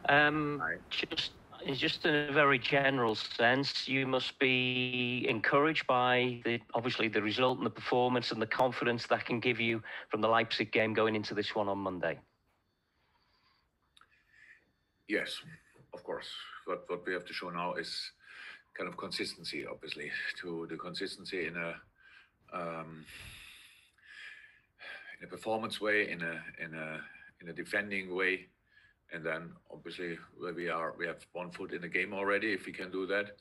Right. Just in a very general sense, you must be encouraged by obviously the result and the performance and the confidence that can give you from the Leipzig game going into this one on Monday. Yes, of course. What we have to show now is kind of consistency, obviously, to the consistency in a performance way, in a defending way, and then obviously we have one foot in the game already. If we can do that,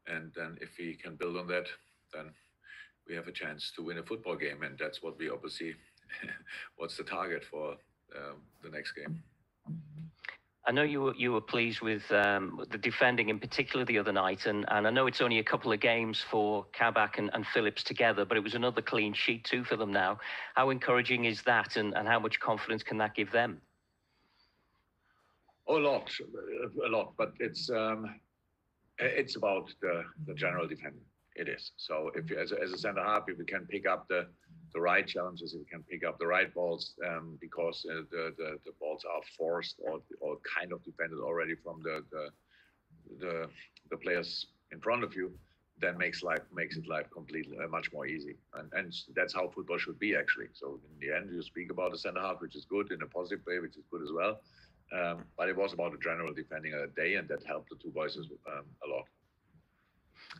and then if we can build on that, then we have a chance to win a football game, and that's what we obviously what's the target for the next game. I know you were pleased with the defending in particular the other night, and I know it's only a couple of games for Kabak and Phillips together, but it was another clean sheet too for them now. How encouraging is that, and how much confidence can that give them? A lot, but it's about the general defending. It is. So if you, as a centre half, if we can pick up the right challenges, if we can pick up the right balls, because the balls are forced or kind of defended already from the players in front of you, then makes it life completely much more easy. And that's how football should be, actually. So in the end, you speak about the centre half, which is good in a positive way, which is good as well. But it was about the general defending of the day, and that helped the two boys a lot.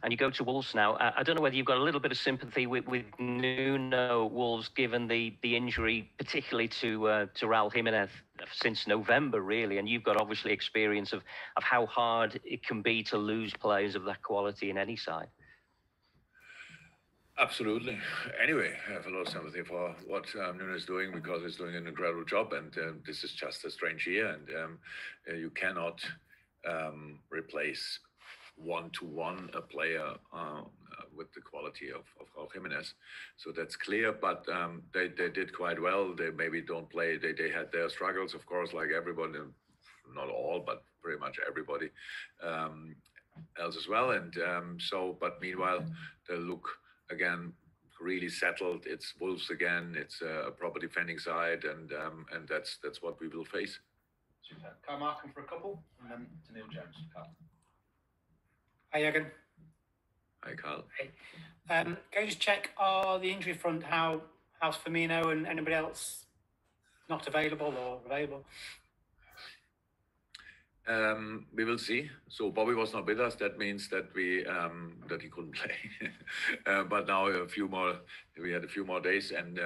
And you go to Wolves now. I don't know whether you've got a little bit of sympathy with Nuno Wolves, given the injury, particularly to Raul Jimenez since November, really. And you've got obviously experience of how hard it can be to lose players of that quality in any side. Absolutely. Anyway, I have a lot of sympathy for what Nuno is doing, because he's doing an incredible job, and this is just a strange year, and you cannot replace one-to-one a player with the quality of Raul Jimenez. So that's clear, but they did quite well. They maybe don't play. They had their struggles, of course, like everybody, not all, but pretty much everybody else as well. And but meanwhile, they look again really settled. It's Wolves again. It's a proper defending side, and that's what we will face. Super. Carl Markham for a couple, and then to Neil Jones. Carl. Hi, Jurgen. Hi, Carl. Hey. Can you just check the injury front? How's Firmino and anybody else not available or available? We will see. So Bobby was not with us. That means that that he couldn't play. But now we had a few more days, and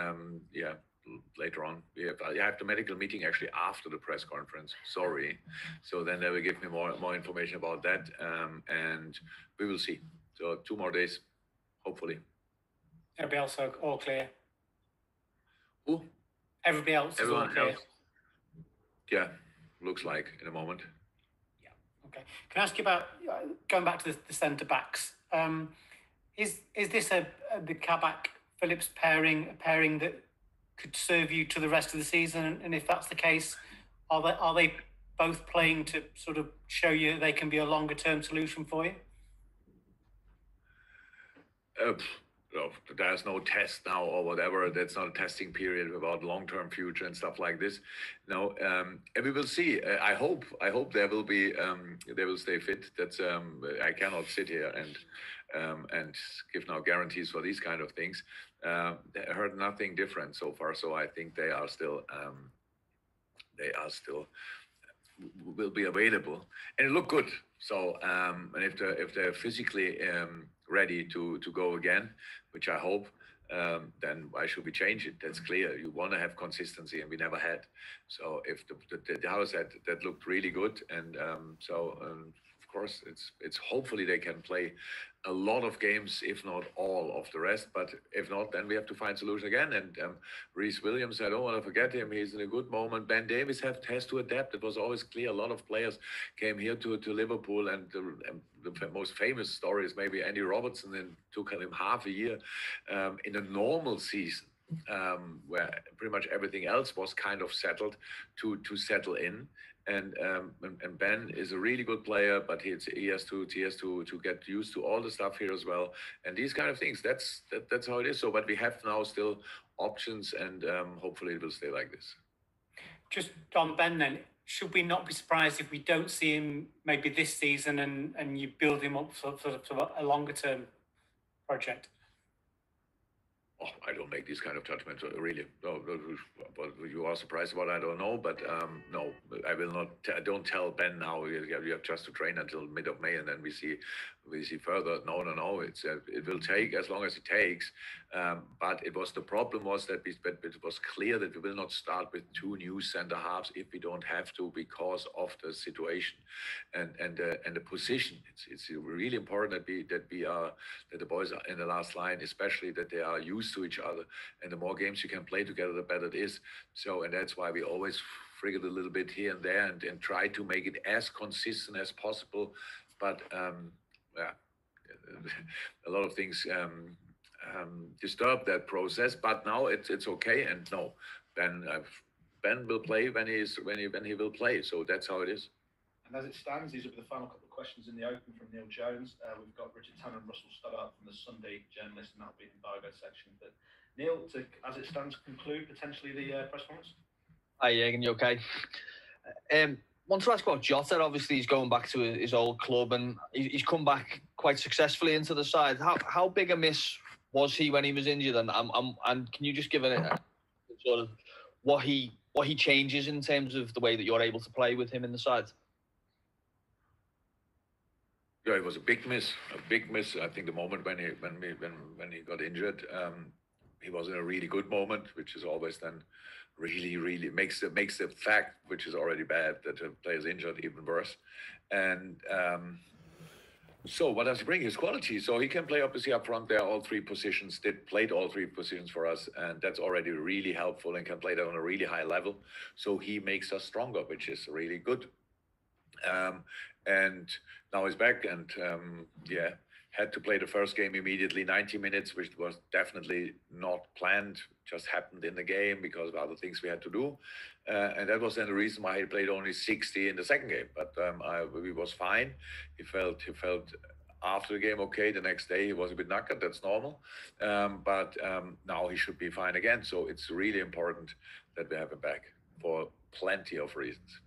later on I have the medical meeting actually after the press conference. Sorry. So then they will give me more information about that, and we will see. So 2 more days, hopefully. Everybody else all clear? Who? Everybody else is all clear? Yeah, looks like in a moment. Okay. Can I ask you about going back to the centre backs? Is this the Kabak Phillips pairing that could serve you to the rest of the season? And if that's the case, are they both playing to sort of show you that they can be a longer term solution for you? There's no test now or whatever. That's not a testing period about long-term future and stuff like this. No, and we will see. I hope they will stay fit. That's I cannot sit here and give now guarantees for these kind of things. I heard nothing different so far, so I think they are still will be available, and it looked good. So and if they're physically ready to go again, which I hope, then why should we change it? That's clear. You want to have consistency, and we never had. So if the house that looked really good, and of course it's hopefully they can play a lot of games, if not all of the rest. But if not, then we have to find solution again. And Reece Williams, I don't want to forget him. He's in a good moment. Ben Davies has to adapt. It was always clear. A lot of players came here to Liverpool, and the most famous story is maybe Andy Robertson, and took him half a year in a normal season, where pretty much everything else was kind of settled to settle in. And Ben is a really good player, but he has to get used to all the stuff here as well. And these kind of things, that's how it is. So, but we have now still options, and hopefully it will stay like this. Just on Ben then, should we not be surprised if we don't see him maybe this season and you build him up for a longer term project? Oh, I don't make these kind of judgments, really. No, what you are surprised about, I don't know. But no, I will not. I don't tell Ben now. You have just to train until mid of May, and then we see further. No. It will take as long as it takes. But the problem was that it was clear that we will not start with two new center halves if we don't have to because of the situation and the position. It's really important that the boys are in the last line, especially that they are used to each other, and the more games you can play together, the better it is. So, and that's why we always frigate a little bit here and there and try to make it as consistent as possible. But yeah, a lot of things disturb that process. But now it's okay. And no, Ben will play when he will play. So that's how it is. And as it stands, these will be the final couple of questions in the open from Neil Jones. We've got Richard Tanner and Russell Stoddart from the Sunday Journalist, and that'll be in the embargo section. But Neil, as it stands, conclude potentially the press conference. Hi, Jurgen, you okay? Want to ask about Jota. Obviously, he's going back to his old club, and he's come back quite successfully into the side. How big a miss was he when he was injured? And can you just give a sort of what he changes in terms of the way that you're able to play with him in the side? Yeah, it was a big miss. I think the moment when he got injured, he was in a really good moment, which is always then really makes the fact, which is already bad, that a player's injured, even worse. And so what does he bring? His quality. So he can play obviously up front there, all three positions. Played all three positions for us, and that's already really helpful and can play that on a really high level. So he makes us stronger, which is really good. And now he's back, and had to play the first game immediately, 90 minutes, which was definitely not planned, just happened in the game because of other things we had to do. And that was then the reason why he played only 60 in the second game. But he was fine. He felt after the game okay. The next day he was a bit knackered, that's normal. But now he should be fine again. So it's really important that we have him back for plenty of reasons.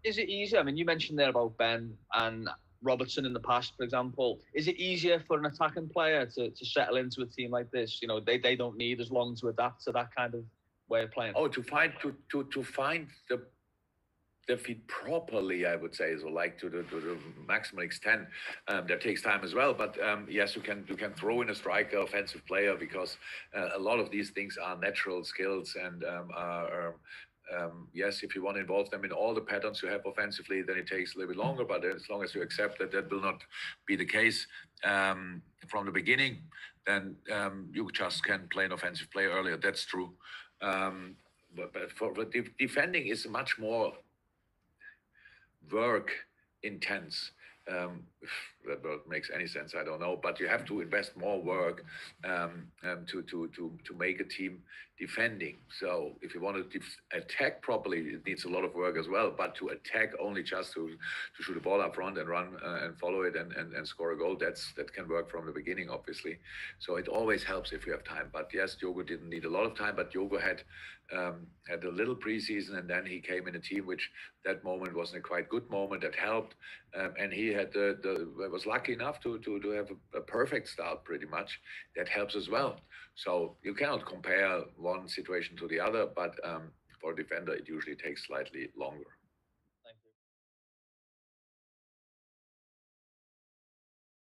Is it easier? I mean, you mentioned there about Ben and Robertson in the past, for example. Is it easier for an attacking player to settle into a team like this? You know, they don't need as long to adapt to that kind of way of playing. Oh, to find the feet properly, I would say, so like to the maximum extent. That takes time as well. But yes, you can throw in a striker, offensive player, because a lot of these things are natural skills and yes, if you want to involve them in all the patterns you have offensively, then it takes a little bit longer. But as long as you accept that will not be the case from the beginning, then you just can play an offensive player earlier. That's true. But for defending is much more work intense. If that word makes any sense, I don't know. But you have to invest more work to make a team defending. So if you want to attack properly, it needs a lot of work as well. But to attack only just to shoot the ball up front and run and follow it and score a goal, that can work from the beginning, obviously. So it always helps if you have time. But yes, Diogo didn't need a lot of time, but Diogo had a little preseason, and then he came in a team which that moment wasn't a quite good moment. That helped, and he had was lucky enough to have a perfect start pretty much. That helps as well. So you cannot compare one situation to the other, but for a defender it usually takes slightly longer.